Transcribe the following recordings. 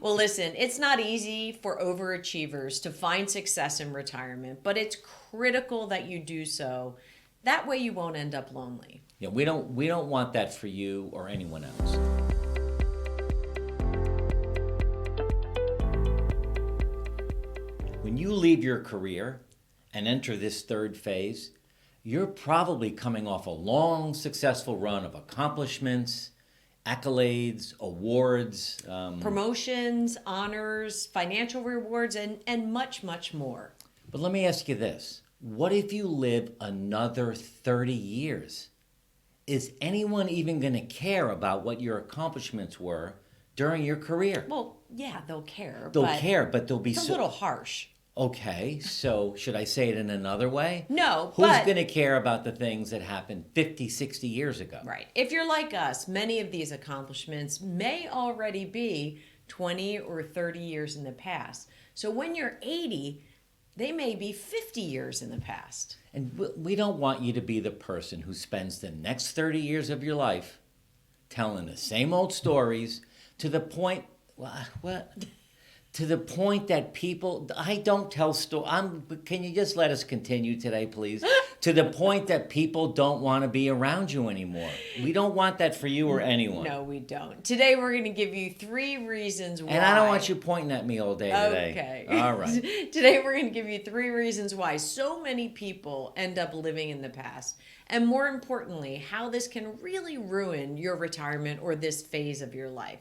Well, listen, it's not easy for overachievers to find success in retirement, but it's critical that you do so. That way you won't end up lonely. Yeah, we don't want that for you or anyone else. When you leave your career and enter this third phase, you're probably coming off a long, successful run of accomplishments, accolades, awards, Promotions, honors, financial rewards, and much, much more. but let me ask you this. What if you live another 30 years? Is anyone even going to care about what your accomplishments were during your career? Well, yeah, they'll care. They'll but care, but they'll be it's a little harsh. Okay, so should I say it in another way? No, Who's but going to care about the things that happened 50, 60 years ago? right. If you're like us, many of these accomplishments may already be 20 or 30 years in the past. So when you're 80, they may be 50 years in the past. And we don't want you to be the person who spends the next 30 years of your life telling the same old stories to the point, what? To the point that people, I don't tell stories. Can you just let us continue today, please? To the point that people don't want to be around you anymore. We don't want that for you or anyone. No, we don't. Today we're going to give you 3 reasons why. And I don't want you pointing at me all day today. Okay. All right. Today we're going to give you 3 reasons why so many people end up living in the past. And more importantly, how this can really ruin your retirement or this phase of your life.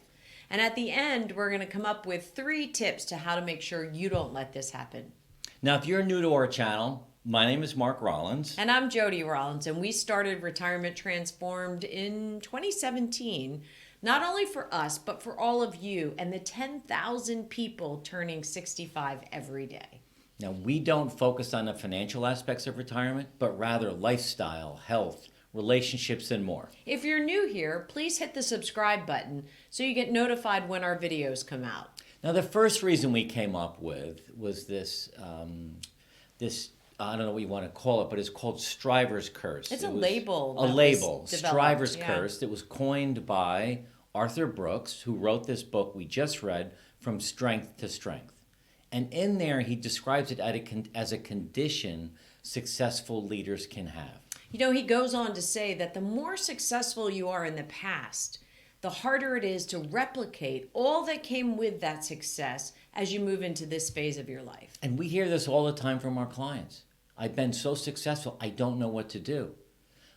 And at the end, we're going to come up with 3 tips to how to make sure you don't let this happen. Now, if you're new to our channel, my name is Mark Rollins. And I'm Jody Rollins, and we started Retirement Transformed in 2017, not only for us, but for all of you and the 10,000 people turning 65 every day. Now, we don't focus on the financial aspects of retirement, but rather lifestyle, health, relationships, and more. If you're new here, please hit the subscribe button so you get notified when our videos come out. Now, the first reason we came up with was this, I don't know what you want to call it, but it's called Striver's Curse. It's a label. A label, Striver's yeah. Curse, that was coined by Arthur Brooks, who wrote this book we just read, From Strength to Strength. And in there, he describes it as a condition successful leaders can have. You know, he goes on to say that the more successful you are in the past, the harder it is to replicate all that came with that success as you move into this phase of your life. And we hear this all the time from our clients. I've been so successful, I don't know what to do.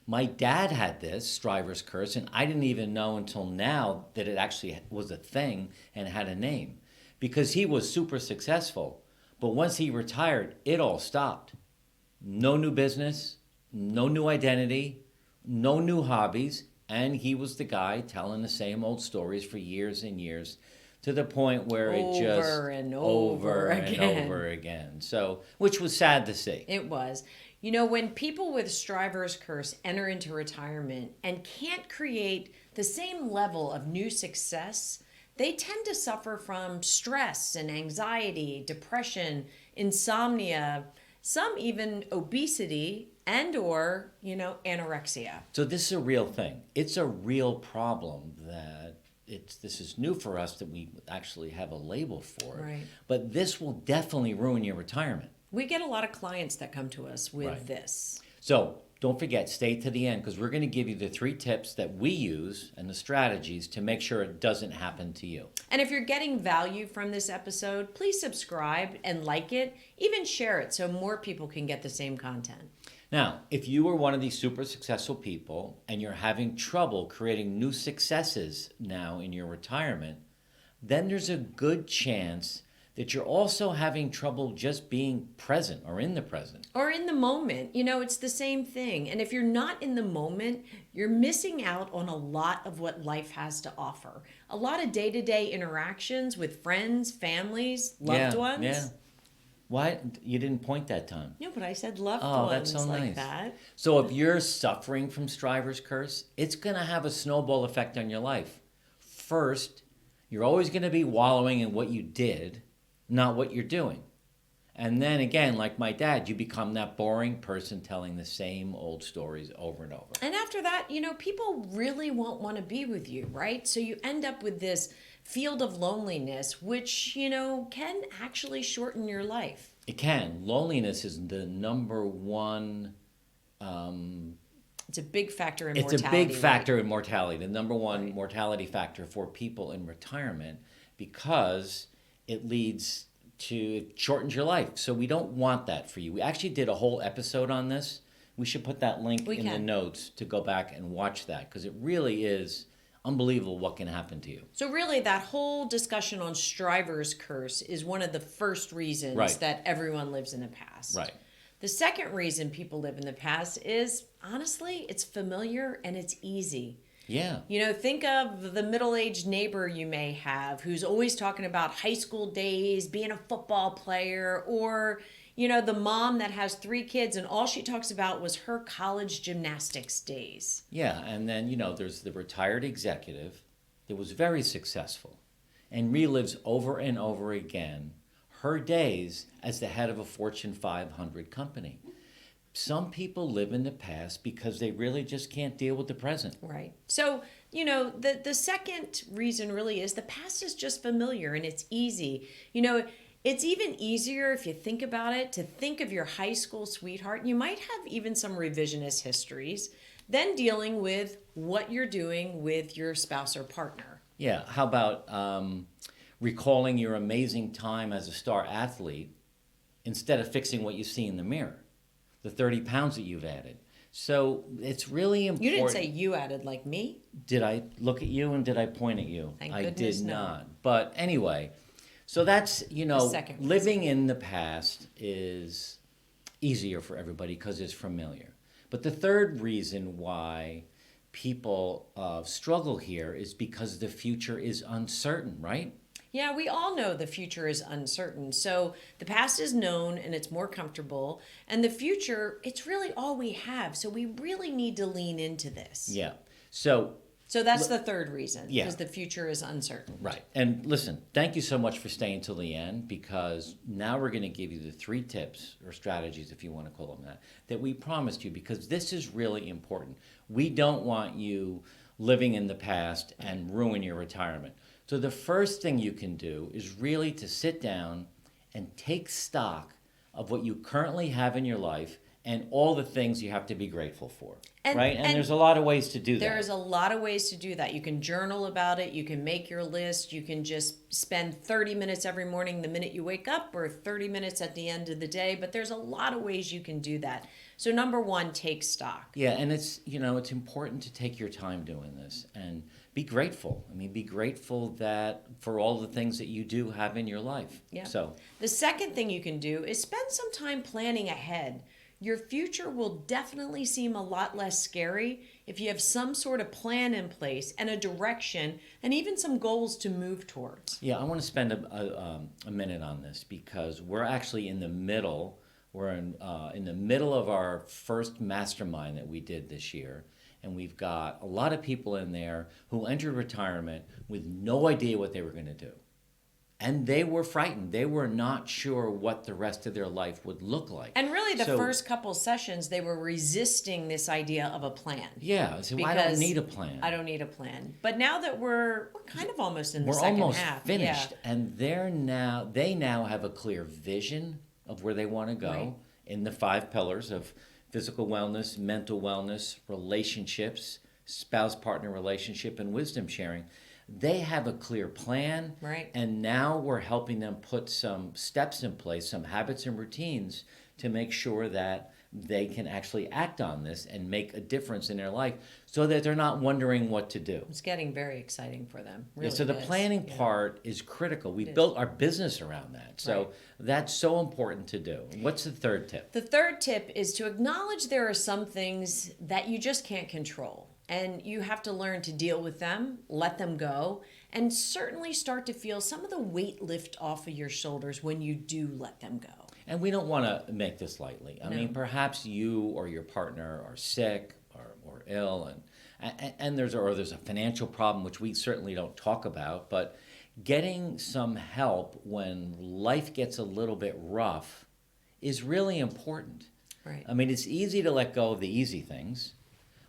My dad had this, Striver's Curse, and I didn't even know until now that it actually was a thing and had a name. Because he was super successful. But once he retired, it all stopped. No new business, no new identity, no new hobbies, and he was the guy telling the same old stories for years and years to the point where it just over and over again. So, which was sad to see. It was. You know, when people with Striver's Curse enter into retirement and can't create the same level of new success, they tend to suffer from stress and anxiety, depression, insomnia, some even obesity and or, anorexia. So this is a real thing. It's a real problem that this is new for us that we actually have a label for it. Right. But this will definitely ruin your retirement. We get a lot of clients that come to us with this. So don't forget, stay to the end because we're going to give you the 3 tips that we use and the strategies to make sure it doesn't happen to you. And if you're getting value from this episode, please subscribe and like it, even share it so more people can get the same content. Now, if you are one of these super successful people and you're having trouble creating new successes now in your retirement, then there's a good chance that you're also having trouble just being present or in the present. Or in the moment. It's the same thing. And if you're not in the moment, you're missing out on a lot of what life has to offer. A lot of day-to-day interactions with friends, families, loved ones. Yeah. Why? You didn't point that time. No, but I said loved Oh, ones that's so like nice. that. So if you're suffering from Striver's Curse, it's going to have a snowball effect on your life. First, you're always going to be wallowing in what you did, not what you're doing. And then again, like my dad, you become that boring person telling the same old stories over and over. And after that, people really won't want to be with you, right? So you end up with this field of loneliness, which, can actually shorten your life. It can. Loneliness is the number one. It's a big factor in It's mortality. a big factor rate. in mortality. The number one Right. mortality factor for people in retirement, because it leads to, it shortens your life. So we don't want that for you. We actually did a whole episode on this. We should put that link We in the can. notes to go back and watch that, because it really is unbelievable what can happen to you. So really, that whole discussion on Stryver's curse is one of the first reasons Right. that everyone lives in the past. Right. The second reason people live in the past is, honestly, it's familiar and it's easy. Yeah. Think of the middle-aged neighbor you may have who's always talking about high school days, being a football player, or, the mom that has 3 kids and all she talks about was her college gymnastics days. Yeah, and then, there's the retired executive that was very successful and relives over and over again her days as the head of a Fortune 500 company. Some people live in the past because they really just can't deal with the present. Right. So, the second reason really is the past is just familiar and it's easy. It's even easier, if you think about it, to think of your high school sweetheart. You might have even some revisionist histories, than dealing with what you're doing with your spouse or partner. Yeah, how about recalling your amazing time as a star athlete instead of fixing what you see in the mirror, the 30 pounds that you've added. So it's really important. You didn't say you added, like me. Did I look at you and did I point at you? Thank I goodness did no. not. But anyway, so that's, second reason. living in the past is easier for everybody because it's familiar. But the third reason why people struggle here is because the future is uncertain, right? Yeah, we all know the future is uncertain. So the past is known and it's more comfortable. And the future, it's really all we have. So we really need to lean into this. Yeah. So that's the third reason. Yeah. Because the future is uncertain. right. And listen, thank you so much for staying till the end, because now we're going to give you the 3 tips or strategies, if you want to call them that we promised you, because this is really important. We don't want you living in the past and ruin your retirement. So the first thing you can do is really to sit down and take stock of what you currently have in your life and all the things you have to be grateful for. Right? And there's a lot of ways to do that. There's a lot of ways to do that. You can journal about it. You can make your list. You can just spend 30 minutes every morning the minute you wake up, or 30 minutes at the end of the day. But there's a lot of ways you can do that. So number 1, take stock. Yeah, and it's it's important to take your time doing this and be grateful. I mean, be grateful that for all the things that you do have in your life. Yeah. So the second thing you can do is spend some time planning ahead. Your future will definitely seem a lot less scary if you have some sort of plan in place and a direction and even some goals to move towards. yeah, I want to spend a minute on this, because we're actually in the middle. We're in the middle of our first mastermind that we did this year. And we've got a lot of people in there who entered retirement with no idea what they were going to do. And they were frightened. They were not sure what the rest of their life would look like. And really, the first couple sessions, they were resisting this idea of a plan. Yeah, so I don't need a plan. I don't need a plan. But now that we're kind of almost in the We're second almost half. finished, Yeah. and they now have a clear vision of where they want to go Right. in the 5 pillars of physical wellness, mental wellness, relationships, spouse-partner relationship, and wisdom sharing. They have a clear plan, Right. and now we're helping them put some steps in place, some habits and routines to make sure that they can actually act on this and make a difference in their life, so that they're not wondering what to do. It's getting very exciting for them. Yeah, Really so the is. planning Yeah. part is critical. We It is. built our business around that. So Right. that's so important to do. What's the third tip? The third tip is to acknowledge there are some things that you just can't control. And you have to learn to deal with them, let them go, and certainly start to feel some of the weight lift off of your shoulders when you do let them go. And we don't want to make this lightly. I mean, perhaps you or your partner are sick or ill, and there's a financial problem, which we certainly don't talk about, but getting some help when life gets a little bit rough is really important. Right. I mean, it's easy to let go of the easy things,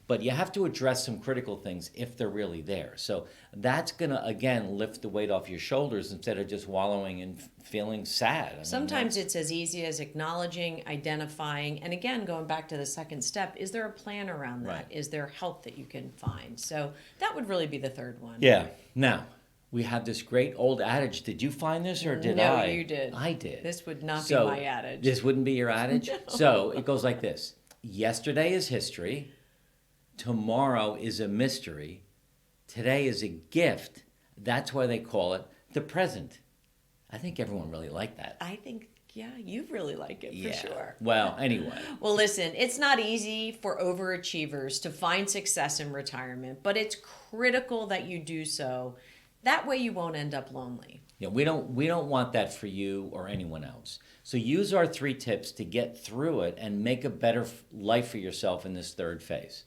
But you have to address some critical things if they're really there. So that's going to, again, lift the weight off your shoulders instead of just wallowing and feeling sad. I mean, Sometimes it's as easy as acknowledging, identifying, and again, going back to the second step, is there a plan around that? Right. Is there help that you can find? So that would really be the third one. Yeah. Now, we have this great old adage. Did you find this or did No, I? you did. I did. This would not So, be my adage. This wouldn't be your adage? So it goes like this. Yesterday is history. Tomorrow is a mystery. Today is a gift. That's why they call it the present. I think everyone really liked that. I think, yeah, you really like it for sure. Well, anyway. Well, listen, it's not easy for overachievers to find success in retirement, but it's critical that you do so. That way you won't end up lonely. Yeah, we don't want that for you or anyone else. So use our 3 tips to get through it and make a better life for yourself in this third phase.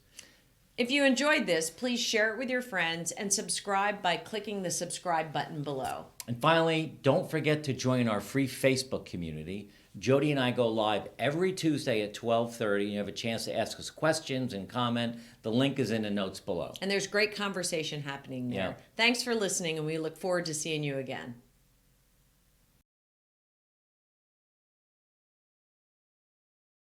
If you enjoyed this, please share it with your friends and subscribe by clicking the subscribe button below. And finally, don't forget to join our free Facebook community. Jody and I go live every Tuesday at 12:30. You have a chance to ask us questions and comment. The link is in the notes below. And there's great conversation happening there. Yeah. Thanks for listening, and we look forward to seeing you again.